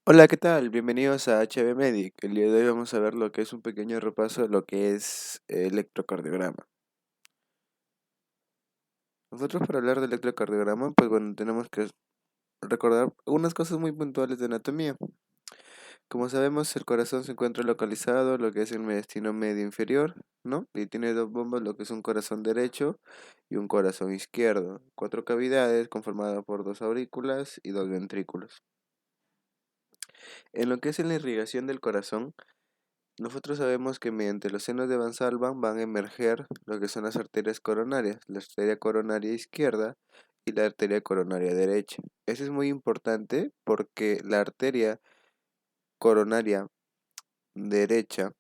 Hola, ¿qué tal? Bienvenidos a HB Medic. El día de hoy vamos a ver lo que es un pequeño repaso de lo que es electrocardiograma. Nosotros para hablar de electrocardiograma, pues bueno, tenemos que recordar unas cosas muy puntuales de anatomía. Como sabemos, el corazón se encuentra localizado, lo que es el mediastino medio inferior, ¿no? Y tiene dos bombas, lo que es un corazón derecho y un corazón izquierdo. Cuatro cavidades conformadas por dos aurículas y dos ventrículos. En lo que es en la irrigación del corazón, nosotros sabemos que mediante los senos de Van Salvan van a emerger lo que son las arterias coronarias, la arteria coronaria izquierda y la arteria coronaria derecha. Eso es muy importante porque la arteria coronaria derecha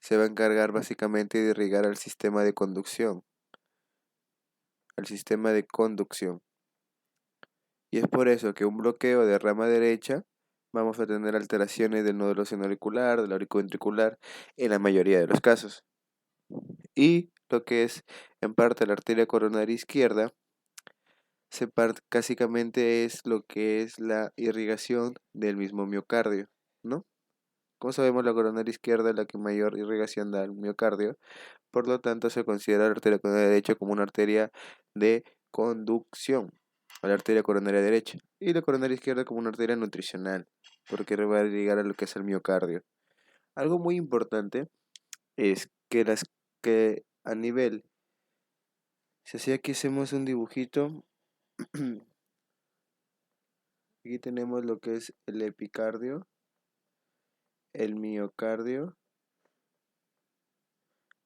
se va a encargar básicamente de irrigar al sistema de conducción, al sistema de conducción. Y es por eso que un bloqueo de rama derecha vamos a tener alteraciones del nódulo senoauricular, del auriculoventricular en la mayoría de los casos. Y lo que es en parte la arteria coronaria izquierda, básicamente es lo que es la irrigación del mismo miocardio, ¿no? Como sabemos, la coronaria izquierda es la que mayor irrigación da al miocardio, por lo tanto se considera la arteria coronaria derecha como una arteria de conducción a la arteria coronaria derecha y la coronaria izquierda como una arteria nutricional, porque va a irrigar a lo que es el miocardio. Algo muy importante es que que a nivel, si aquí hacemos un dibujito, aquí tenemos lo que es el epicardio, el miocardio.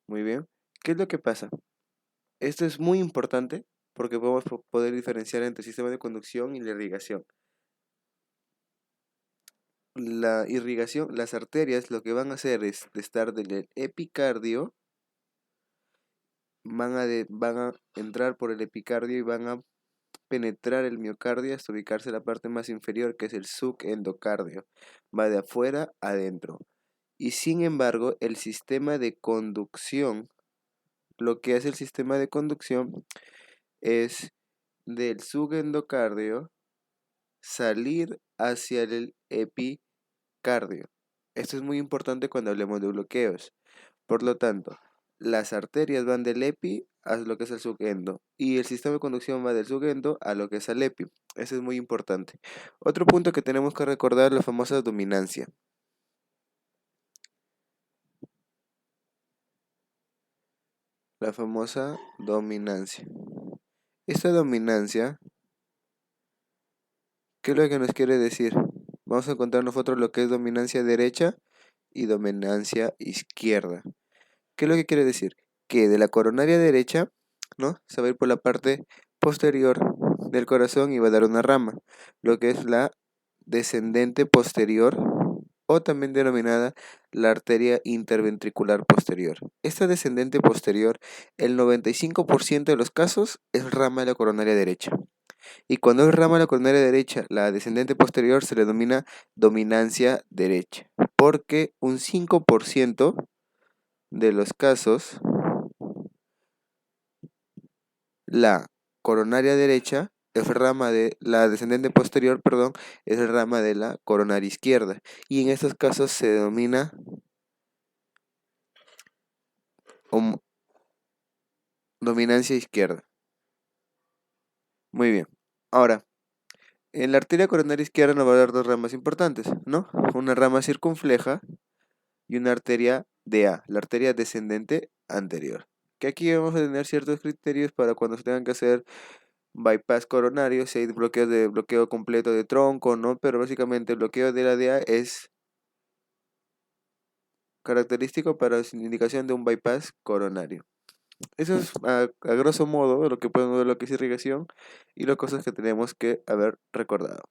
Muy bien. ¿Qué es lo que pasa? Esto es muy importante porque podemos poder diferenciar entre el sistema de conducción y la irrigación. La irrigación, las arterias, lo que van a hacer es de estar del epicardio, van a entrar por el epicardio y van a penetrar el miocardio hasta ubicarse en la parte más inferior, que es el subendocardio. Va de afuera a adentro. Y sin embargo, el sistema de conducción, lo que hace el sistema de conducción es del subendocardio salir hacia el epicardio. Esto es muy importante cuando hablemos de bloqueos. Por lo tanto, las arterias van del epi a lo que es el subendo y el sistema de conducción va del subendo a lo que es el epi. Eso es muy importante. Otro punto que tenemos que recordar es la famosa dominancia. La famosa dominancia. Esta dominancia, ¿qué es lo que nos quiere decir? Vamos a encontrar nosotros lo que es dominancia derecha y dominancia izquierda. ¿Qué es lo que quiere decir? Que de la coronaria derecha, ¿no? Se va a ir por la parte posterior del corazón y va a dar una rama, lo que es la descendente posterior o también denominada la arteria interventricular posterior. Esta descendente posterior, el 95% de los casos es rama de la coronaria derecha. Y cuando es rama de la coronaria derecha, la descendente posterior se le denomina dominancia derecha, porque un 5% de los casos, la coronaria derecha es rama de la descendente posterior, perdón, es rama de la coronaria izquierda. Y en estos casos se denomina dominancia izquierda. Muy bien. Ahora, en la arteria coronaria izquierda nos va a dar dos ramas importantes, ¿no? Una rama circunfleja y una arteria DA, la arteria descendente anterior. Que aquí vamos a tener ciertos criterios para cuando se tengan que hacer bypass coronario, si hay bloqueos de bloqueo completo de tronco, ¿no? Pero básicamente el bloqueo de la DA es característico para la indicación de un bypass coronario. Eso es a grosso modo lo que podemos ver lo que es irrigación y las cosas que tenemos que haber recordado.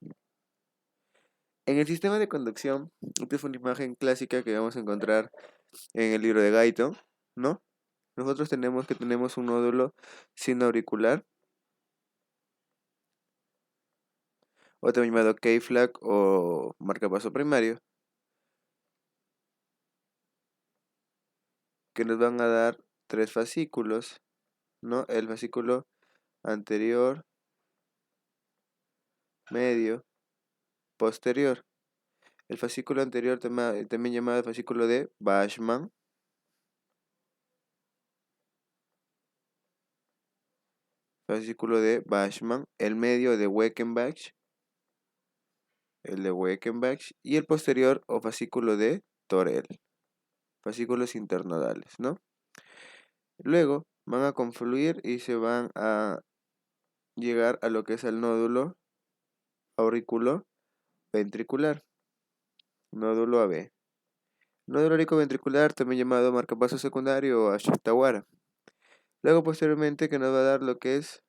En el sistema de conducción, esta es una imagen clásica que vamos a encontrar en el libro de Guyton, ¿no? Nosotros tenemos un nódulo sinoauricular, o también llamado K-flag o marcapaso primario, que nos van a dar tres fascículos, ¿no? El fascículo anterior, medio, posterior. El fascículo anterior, también llamado el fascículo de Bashman. Fascículo de Bashman. El medio de Weichenbach. El de Weichenbach. Y el posterior o fascículo de Thorel. Fascículos internodales, ¿no? Luego van a confluir y se van a llegar a lo que es el nódulo auriculoventricular. Nódulo AB. Nódulo auriculoventricular, también llamado marcapaso secundario o Ashtawara. Luego posteriormente que nos va a dar lo que es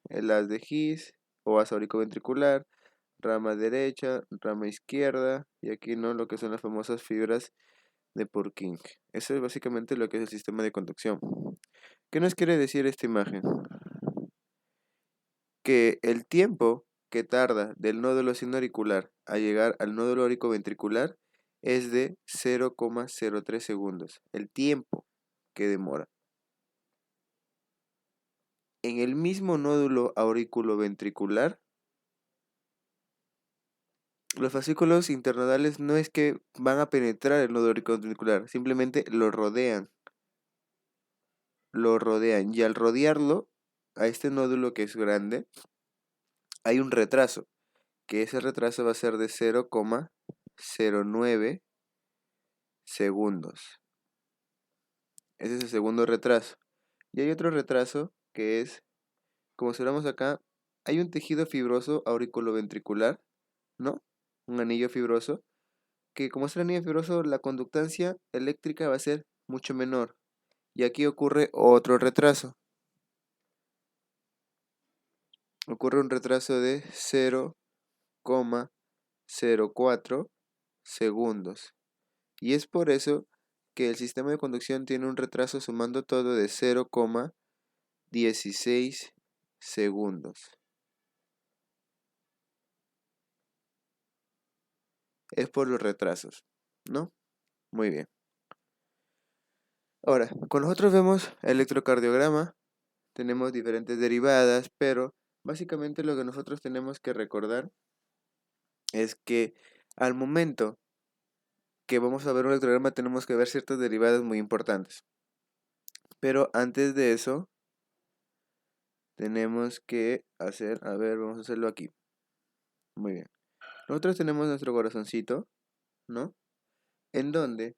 el haz de His o asa auriculoventricular, rama derecha, rama izquierda y aquí no lo que son las famosas fibras de Purkinje. Eso es básicamente lo que es el sistema de conducción. ¿Qué nos quiere decir esta imagen? Que el tiempo que tarda del nódulo sinoauricular a llegar al nódulo auriculoventricular es de 0,03 segundos. El tiempo que demora. En el mismo nódulo auriculoventricular, los fascículos internodales no es que van a penetrar el nódulo auriculoventricular, simplemente lo rodean. Lo rodean y al rodearlo, a este nódulo que es grande, hay un retraso, que ese retraso va a ser de 0,09 segundos. Ese es el segundo retraso. Y hay otro retraso que es, como observamos acá, hay un tejido fibroso auriculoventricular, ¿no? Un anillo fibroso, que como es el anillo fibroso, la conductancia eléctrica va a ser mucho menor. Y aquí ocurre otro retraso. Ocurre un retraso de 0,04 segundos. Y es por eso que el sistema de conducción tiene un retraso sumando todo de 0,16 segundos. Es por los retrasos, ¿no? Muy bien. Ahora, cuando nosotros vemos el electrocardiograma, tenemos diferentes derivadas, pero básicamente lo que nosotros tenemos que recordar es que al momento que vamos a ver un electrocardiograma tenemos que ver ciertas derivadas muy importantes. Pero antes de eso, tenemos que hacer, a ver, vamos a hacerlo aquí. Muy bien. Nosotros tenemos nuestro corazoncito, ¿no? En donde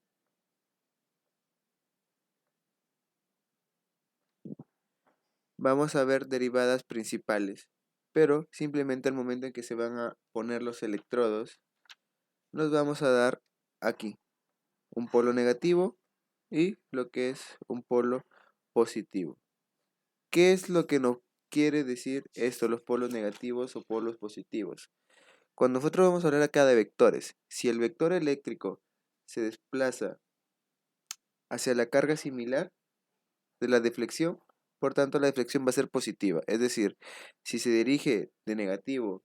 vamos a ver derivadas principales, pero simplemente al momento en que se van a poner los electrodos, nos vamos a dar aquí un polo negativo y lo que es un polo positivo. ¿Qué es lo que nos quiere decir esto, los polos negativos o polos positivos? Cuando nosotros vamos a hablar acá de vectores, si el vector eléctrico se desplaza hacia la carga similar de la deflexión, por tanto la deflexión va a ser positiva. Es decir, si se dirige de negativo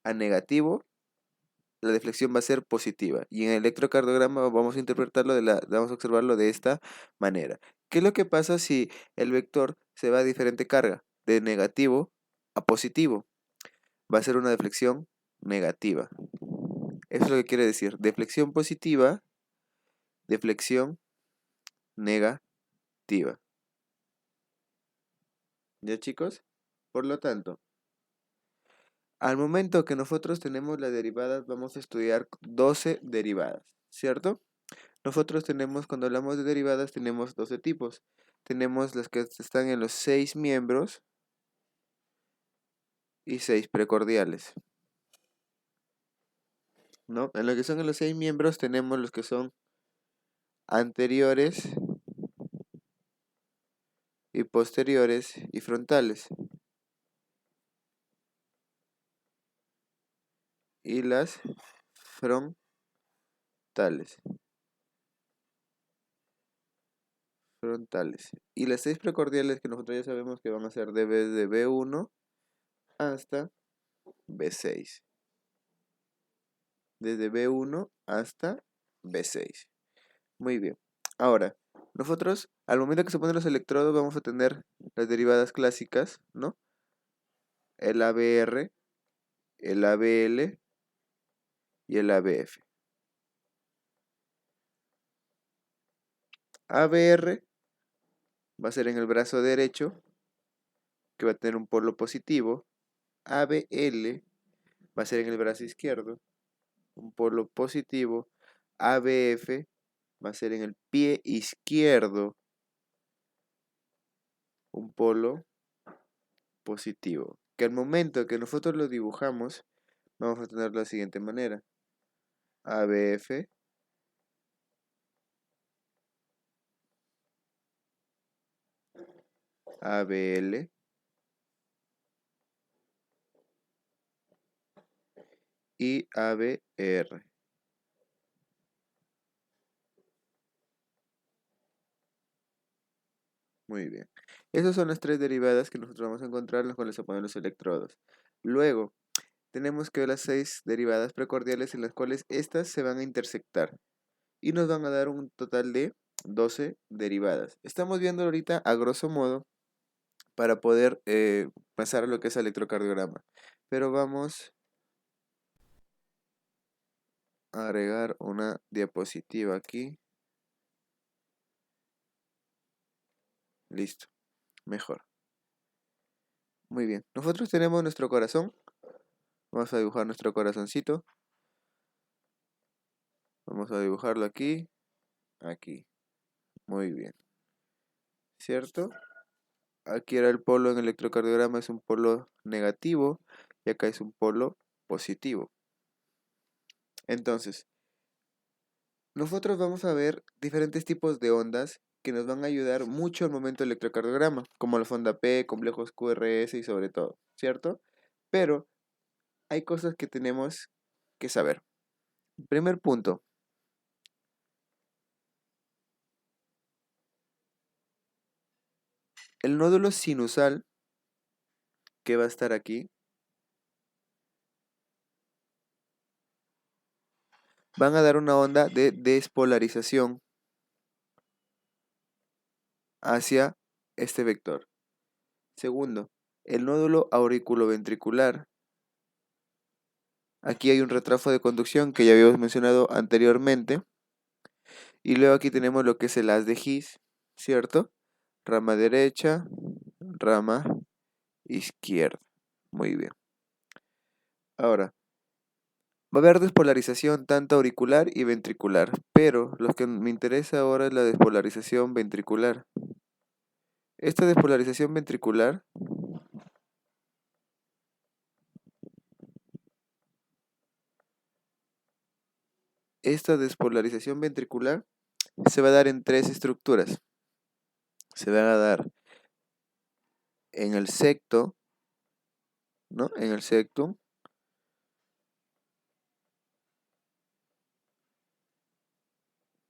a negativo, la deflexión va a ser positiva. Y en el electrocardiograma vamos a interpretarlo vamos a observarlo de esta manera. ¿Qué es lo que pasa si el vector se va a diferente carga, de negativo a positivo? Va a ser una deflexión negativa. Eso es lo que quiere decir. Deflexión positiva, deflexión negativa. ¿Ya, chicos? Por lo tanto, al momento que nosotros tenemos las derivadas, vamos a estudiar 12 derivadas, ¿cierto? Nosotros tenemos, cuando hablamos de derivadas, tenemos 12 tipos. Tenemos las que están en los 6 miembros y 6 precordiales, ¿no? En lo que son en los 6 miembros tenemos los que son anteriores y posteriores y frontales. Y las frontales. Y las 6 precordiales que nosotros ya sabemos que van a ser desde B1 hasta B6. Desde B1 hasta B6. Muy bien. Ahora, nosotros al momento que se ponen los electrodos vamos a tener las derivadas clásicas, ¿no? El ABR, el ABL y el ABF. ABR va a ser en el brazo derecho, que va a tener un polo positivo. ABL va a ser en el brazo izquierdo, un polo positivo. ABF va a ser en el pie izquierdo, un polo positivo. Que al momento que nosotros lo dibujamos, vamos a tener de la siguiente manera. ABF, ABL y ABR. Muy bien. Esas son las tres derivadas que nosotros vamos a encontrar en las cuales se ponen los electrodos. Luego, tenemos que ver las 6 derivadas precordiales en las cuales estas se van a intersectar y nos van a dar un total de 12 derivadas. Estamos viendo ahorita a grosso modo para poder pasar a lo que es electrocardiograma. Pero vamos a agregar una diapositiva aquí. Listo, mejor. Muy bien. Nosotros tenemos nuestro corazón. Vamos a dibujar nuestro corazoncito. Vamos a dibujarlo aquí, aquí. Muy bien. ¿Cierto? Aquí era el polo en el electrocardiograma, es un polo negativo y acá es un polo positivo. Entonces, nosotros vamos a ver diferentes tipos de ondas que nos van a ayudar mucho al momento del electrocardiograma, como la onda P, complejos QRS y sobre todo, ¿cierto? Pero hay cosas que tenemos que saber. Primer punto. El nódulo sinusal que va a estar aquí van a dar una onda de despolarización hacia este vector. Segundo, el nódulo auriculoventricular. Aquí hay un retrasado de conducción que ya habíamos mencionado anteriormente. Y luego aquí tenemos lo que es el haz de His, ¿cierto? Rama derecha, rama izquierda. Muy bien. Ahora, va a haber despolarización tanto auricular y ventricular, pero lo que me interesa ahora es la despolarización ventricular. Esta despolarización ventricular se va a dar en tres estructuras. Se va a dar en el septo, ¿no? En el septum.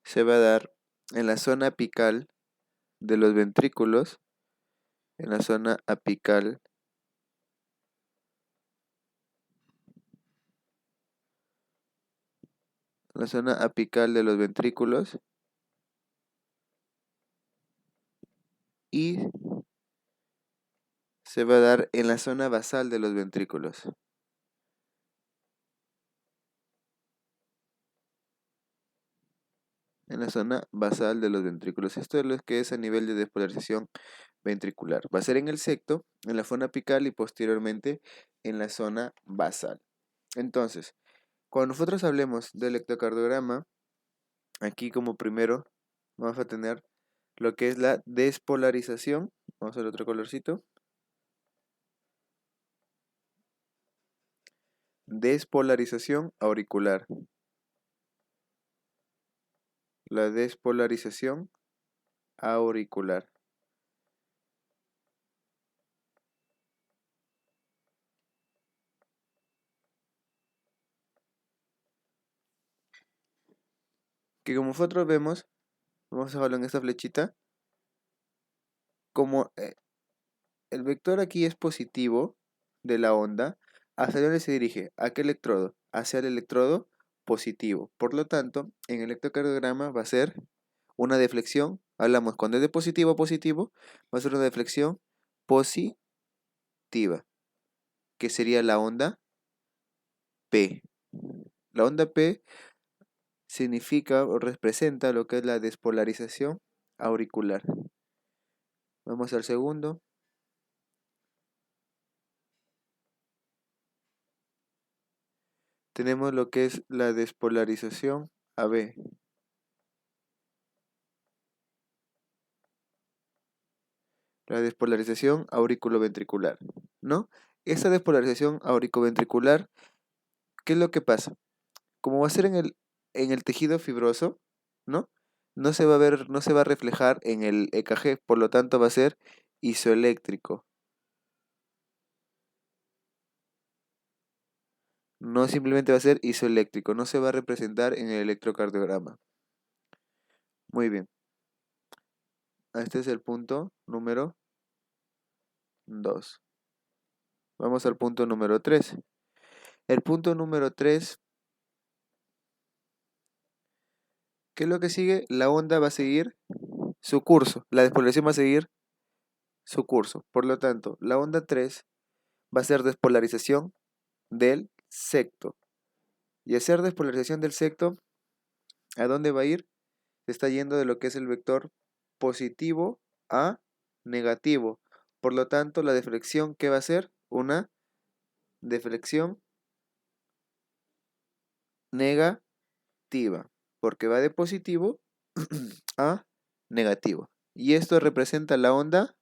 Se va a dar en la zona apical de los ventrículos, en la zona apical de los ventrículos y se va a dar en la zona basal de los ventrículos. En la zona basal de los ventrículos. Esto es lo que es a nivel de despolarización ventricular. Va a ser en el septo, en la zona apical y posteriormente en la zona basal. Entonces, cuando nosotros hablemos del electrocardiograma, aquí como primero vamos a tener lo que es la despolarización. Vamos a ver otro colorcito. Despolarización auricular. La despolarización auricular. Que como nosotros vemos, vamos a dejarlo en esta flechita, como el vector aquí es positivo de la onda, ¿hacia dónde se dirige? ¿A qué electrodo? Hacia el electrodo positivo. Por lo tanto, en el electrocardiograma va a ser una deflexión. Hablamos cuando es de positivo a positivo, va a ser una deflexión positiva, que sería la onda P. La onda P significa o representa lo que es la despolarización auricular. Vamos al segundo. Tenemos lo que es la despolarización AB. La despolarización auriculoventricular, ¿no? Esta despolarización auriculoventricular, ¿qué es lo que pasa? Como va a ser en el tejido fibroso, ¿no? No se va a ver, no se va a reflejar en el EKG, por lo tanto va a ser isoeléctrico. No simplemente va a ser isoeléctrico, no se va a representar en el electrocardiograma. Muy bien. Este es el punto número 2. Vamos al punto número 3. El punto número 3, ¿qué es lo que sigue? La onda va a seguir su curso, la despolarización va a seguir su curso. Por lo tanto, la onda 3 va a ser despolarización del secto. Y hacer despolarización del secto, ¿a dónde va a ir? Se está yendo de lo que es el vector positivo a negativo. Por lo tanto, la deflexión, ¿qué va a ser? Una deflexión negativa, porque va de positivo a negativo. Y esto representa la onda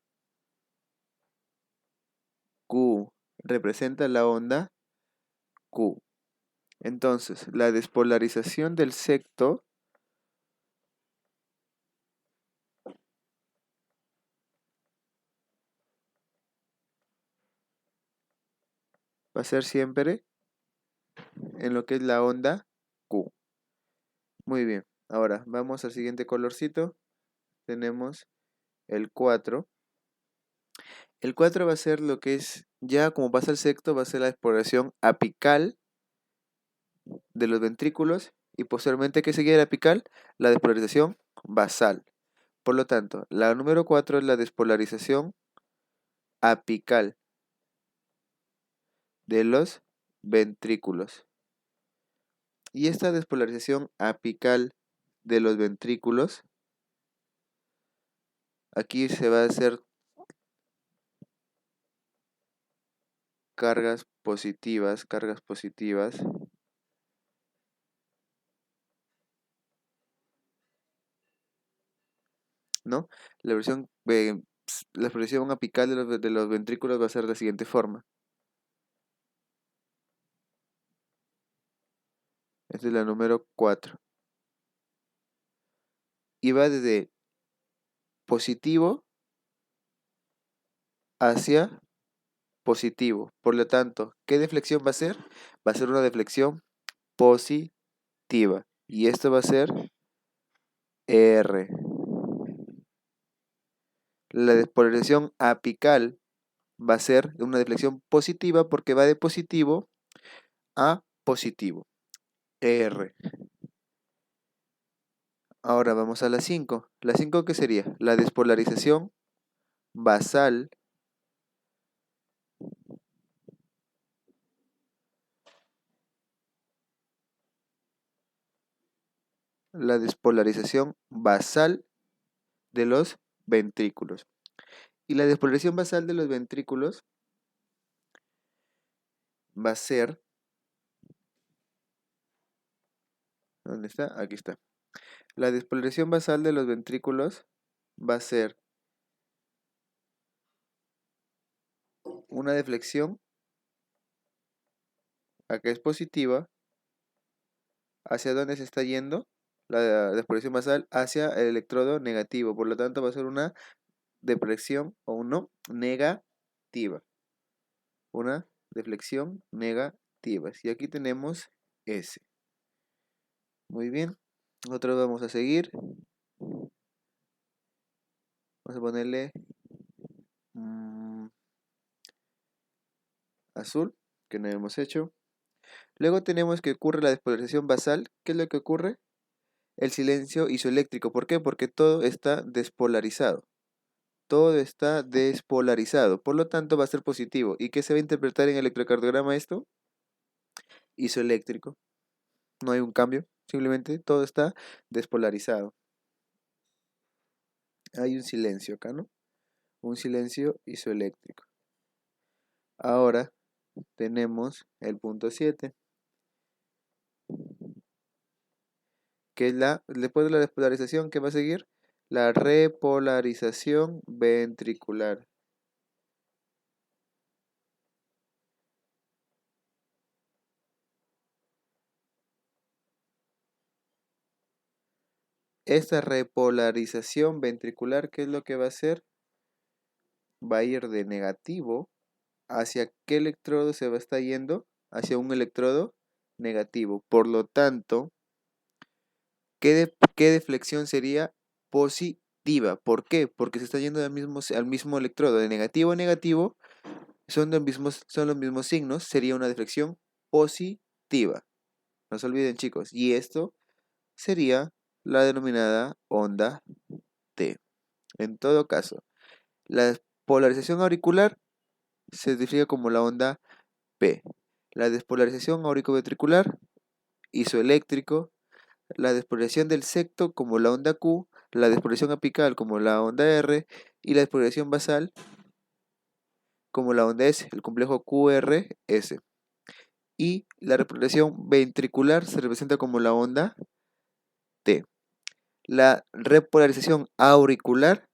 Q. Representa la onda Q. Entonces, la despolarización del secto va a ser siempre en lo que es la onda Q. Muy bien. Ahora, vamos al siguiente colorcito. Tenemos el 4. El 4 va a ser lo que es, ya como pasa el secto, va a ser la despolarización apical de los ventrículos y posteriormente, ¿qué seguía la apical? La despolarización basal. Por lo tanto, la número 4 es la despolarización apical de los ventrículos. Y esta despolarización apical de los ventrículos, aquí se va a hacer cargas positivas, ¿no? La versión, la expresión apical de los ventrículos va a ser de la siguiente forma. Esta es la número 4. Y va desde positivo hacia positivo. Por lo tanto, ¿qué deflexión va a ser? Va a ser una deflexión positiva. Y esto va a ser R. La despolarización apical va a ser una deflexión positiva porque va de positivo a positivo. R. Ahora vamos a la 5. ¿La 5 qué sería? La despolarización basal de los ventrículos. Y la despolarización basal de los ventrículos va a ser, ¿dónde está? Aquí está. La despolarización basal de los ventrículos va a ser una deflexión, acá es positiva, ¿hacia dónde se está yendo? La despolarización basal hacia el electrodo negativo, por lo tanto va a ser una deflexión o no negativa. Una deflexión negativa. Y aquí tenemos S. Muy bien. Nosotros vamos a seguir. Vamos a ponerle azul, que no hemos hecho. Luego tenemos que ocurre la despolarización basal. ¿Qué es lo que ocurre? El silencio isoeléctrico. ¿Por qué? Porque todo está despolarizado. Todo está despolarizado. Por lo tanto, va a ser positivo. ¿Y qué se va a interpretar en el electrocardiograma esto? Isoeléctrico. no hay un cambio, simplemente todo está despolarizado. Hay un silencio acá, ¿no? Un silencio isoeléctrico. Ahora tenemos el punto 7, que es después de la despolarización, ¿qué va a seguir? La repolarización ventricular. Esta repolarización ventricular, ¿qué es lo que va a hacer? Va a ir de negativo. ¿Hacia qué electrodo se va a estar yendo? Hacia un electrodo negativo. Por lo tanto, ¿qué deflexión sería? Positiva. ¿Por qué? Porque se está yendo al mismo electrodo. De negativo a negativo son los mismos signos. Sería una deflexión positiva. No se olviden, chicos. Y esto sería la denominada onda T. En todo caso, la polarización auricular se identifica como la onda P. La despolarización auriculoventricular, isoeléctrico. La despolarización del septo como la onda Q. La despolarización apical como la onda R. Y la despolarización basal como la onda S, el complejo QRS. Y la repolarización ventricular se representa como la onda T. La repolarización auricular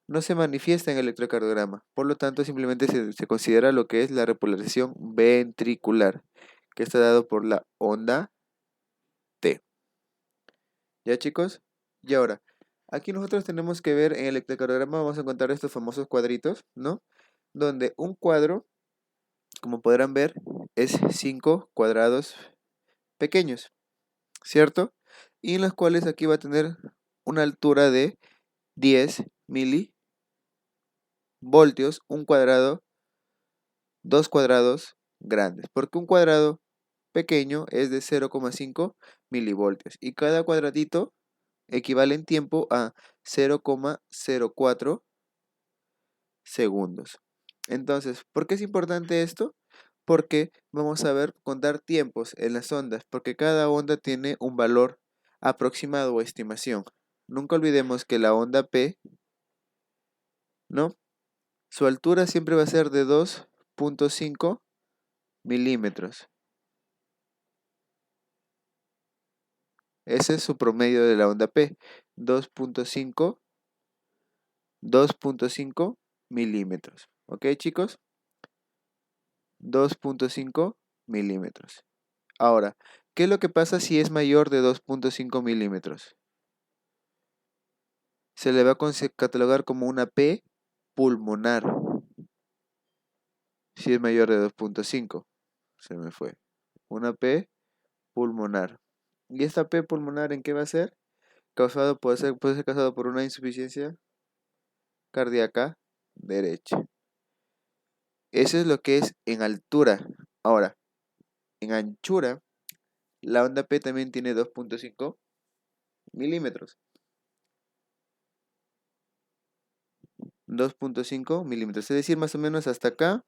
no se manifiesta en el electrocardiograma, por lo tanto simplemente se considera lo que es la repolarización ventricular, que está dado por la onda T. ¿Ya, chicos? Y ahora, aquí nosotros tenemos que ver en el electrocardiograma, vamos a encontrar estos famosos cuadritos, ¿no? Donde un cuadro, como podrán ver, es 5 cuadrados pequeños, ¿cierto? Y en los cuales aquí va a tener una altura de 10 milivoltios, un cuadrado, dos cuadrados grandes, porque un cuadrado pequeño es de 0,5 milivoltios y cada cuadradito equivale en tiempo a 0,04 segundos. Entonces, ¿por qué es importante esto? Porque vamos a ver contar tiempos en las ondas, porque cada onda tiene un valor aproximado o estimación. Nunca olvidemos que la onda P, ¿no? Su altura siempre va a ser de 2,5 milímetros. Ese es su promedio de la onda P, 2,5 milímetros. ¿Ok, chicos? 2,5 milímetros. Ahora, ¿qué es lo que pasa si es mayor de 2,5 milímetros? Se le va a catalogar como una P pulmonar. Si es mayor de 2,5. Se me fue. Una P pulmonar. ¿Y esta P pulmonar en qué va a ser? Puede ser causado por una insuficiencia cardíaca derecha. Eso es lo que es en altura. Ahora, en anchura, la onda P también tiene 2,5 milímetros. 2,5 milímetros. Es decir, más o menos hasta acá,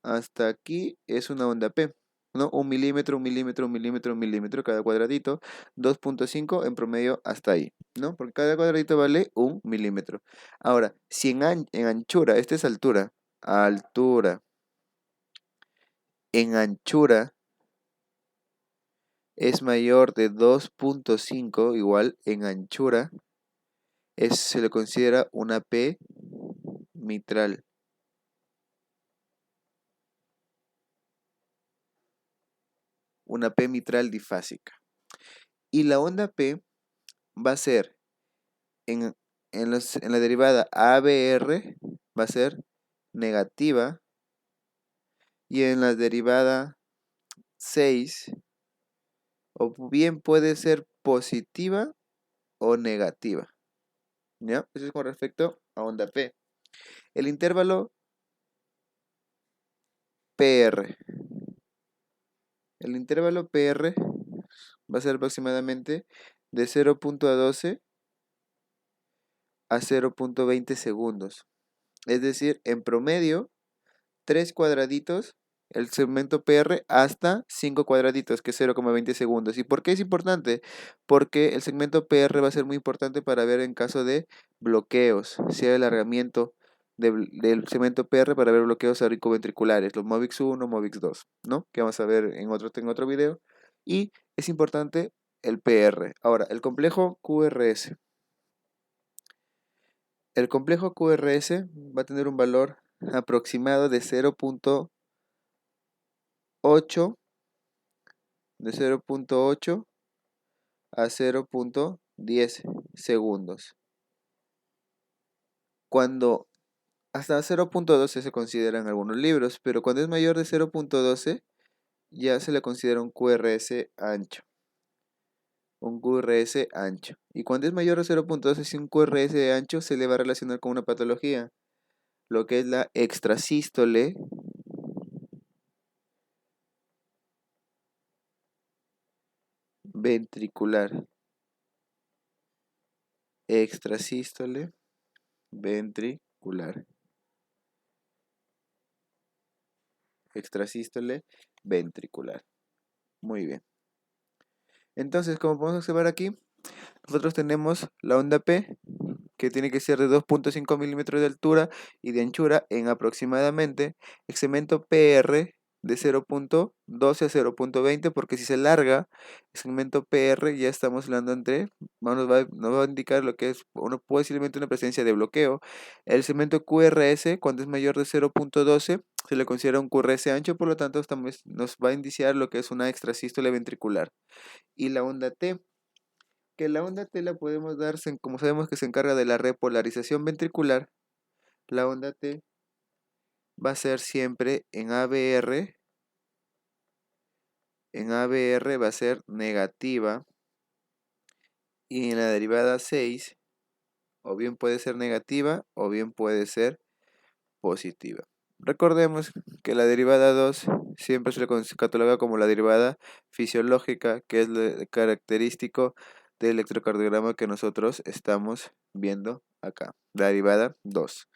hasta aquí es una onda P. ¿No? 1 milímetro, 1 milímetro, 1 milímetro, 1 milímetro, cada cuadradito. 2,5 en promedio hasta ahí. ¿No? Porque cada cuadradito vale 1 milímetro. Ahora, si en anchura, esta es altura. Altura. En anchura es mayor de 2,5, igual en anchura, se le considera una P mitral. Una P mitral difásica. Y la onda P va a ser en la derivada ABR, va a ser negativa. Y en la derivada 6, o bien puede ser positiva o negativa. ¿Ya? Eso es con respecto a onda P. El intervalo PR. El intervalo PR va a ser aproximadamente de 0,12 a 0,20 segundos. Es decir, en promedio, 3 cuadraditos el segmento PR hasta 5 cuadraditos, que es 0,20 segundos. ¿Y por qué es importante? Porque el segmento PR va a ser muy importante para ver en caso de bloqueos, si hay alargamiento del segmento PR para ver bloqueos auriculoventriculares, los MOVIX 1, MOVIX 2, ¿no? Que vamos a ver en otro video. Y es importante el PR. Ahora, el complejo QRS. El complejo QRS va a tener un valor aproximado de 0.8 a 0.10 segundos. Cuando hasta 0.12 se consideran algunos libros, pero cuando es mayor de 0.12 ya se le considera un QRS ancho. Un QRS ancho. Y cuando es mayor de 0.12, si un QRS ancho se le va a relacionar con una patología, lo que es la extrasístole ventricular. Extrasístole ventricular. Extrasístole ventricular. Muy bien. Entonces, como podemos observar aquí, nosotros tenemos la onda P, que tiene que ser de 2.5 milímetros de altura y de anchura en aproximadamente el segmento PR de 0.12 a 0.20, porque si se larga el segmento PR ya estamos hablando nos va a indicar lo que es posiblemente una presencia de bloqueo. El segmento QRS, cuando es mayor de 0.12, se le considera un QRS ancho, por lo tanto nos va a indiciar lo que es una extrasístole ventricular. Y la onda T, que la onda T la podemos dar, como sabemos que se encarga de la repolarización ventricular, la onda T va a ser siempre en ABR va a ser negativa, y en la derivada 6 o bien puede ser negativa o bien puede ser positiva. Recordemos que la derivada 2 siempre se le cataloga como la derivada fisiológica, que es lo característico del electrocardiograma que nosotros estamos viendo acá, la derivada 2.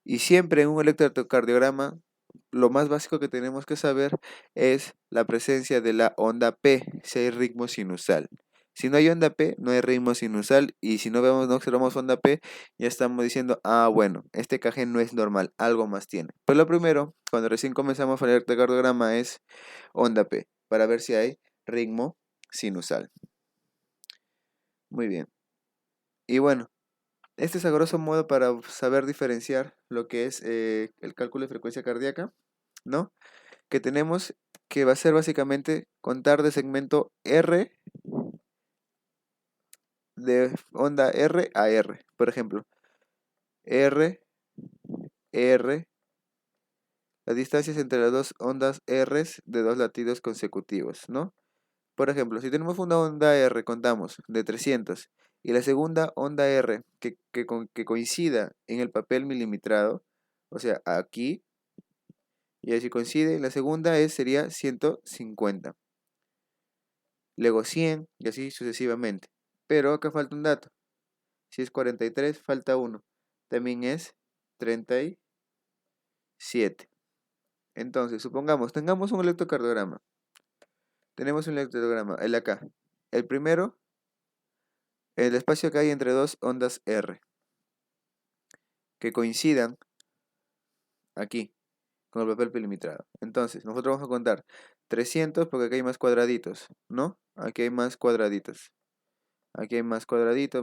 Y siempre en un electrocardiograma, lo más básico que tenemos que saber es la presencia de la onda P, si hay ritmo sinusal. Si no hay onda P, no hay ritmo sinusal, y si no observamos onda P, ya estamos diciendo, bueno, este KG no es normal, algo más tiene. Pues lo primero, cuando recién comenzamos el electrocardiograma, es onda P, para ver si hay ritmo sinusal. Muy bien. Y bueno, este es a grosso modo para saber diferenciar lo que es el cálculo de frecuencia cardíaca, ¿no? Que tenemos que va a ser básicamente contar de segmento R, de onda R a R. Por ejemplo, R, R, las distancias entre las dos ondas R de dos latidos consecutivos, ¿no? Por ejemplo, si tenemos una onda R, contamos de 300, y la segunda onda R que coincida en el papel milimetrado, o sea, aquí, y así coincide, la segunda sería 150, luego 100 y así sucesivamente. Pero acá falta un dato. Si es 43, falta uno. También es 37. Entonces, supongamos, tengamos un electrocardiograma. Tenemos un electrocardiograma, el acá. El primero, el espacio que hay entre dos ondas R, que coincidan aquí, con el papel milimetrado. Entonces, nosotros vamos a contar 300 porque aquí hay más cuadraditos, ¿no? Aquí hay más cuadraditos. Aquí hay más cuadraditos,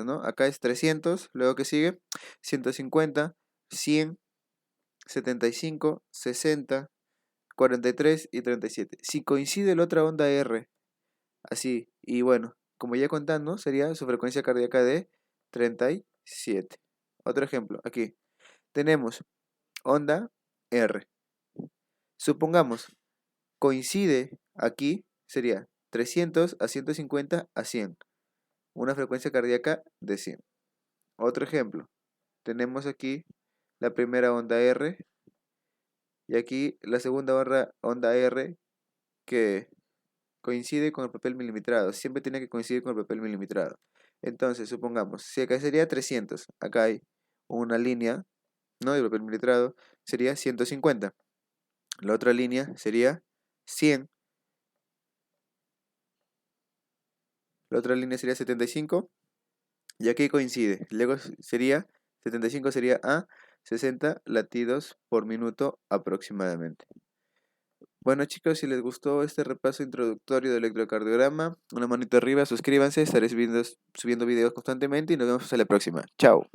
¿no? Acá es 300, luego que sigue 150, 100, 75, 60, 43 y 37. Si coincide la otra onda R, así, y bueno, como ya contando, sería su frecuencia cardíaca de 37. Otro ejemplo, aquí tenemos onda R. Supongamos, coincide aquí, sería 300 a 150 a 100. Una frecuencia cardíaca de 100. Otro ejemplo, tenemos aquí la primera onda R y aquí la segunda onda R que coincide con el papel milimetrado. Siempre tiene que coincidir con el papel milimetrado. Entonces, supongamos, si acá sería 300, acá hay una línea, ¿no? De papel milimetrado, sería 150. La otra línea sería 100. La otra línea sería 75. Y aquí coincide. Luego sería 75 sería a 60 latidos por minuto aproximadamente. Bueno chicos, si les gustó este repaso introductorio del electrocardiograma, una manito arriba, suscríbanse, estaré subiendo videos constantemente y nos vemos hasta la próxima. Chao.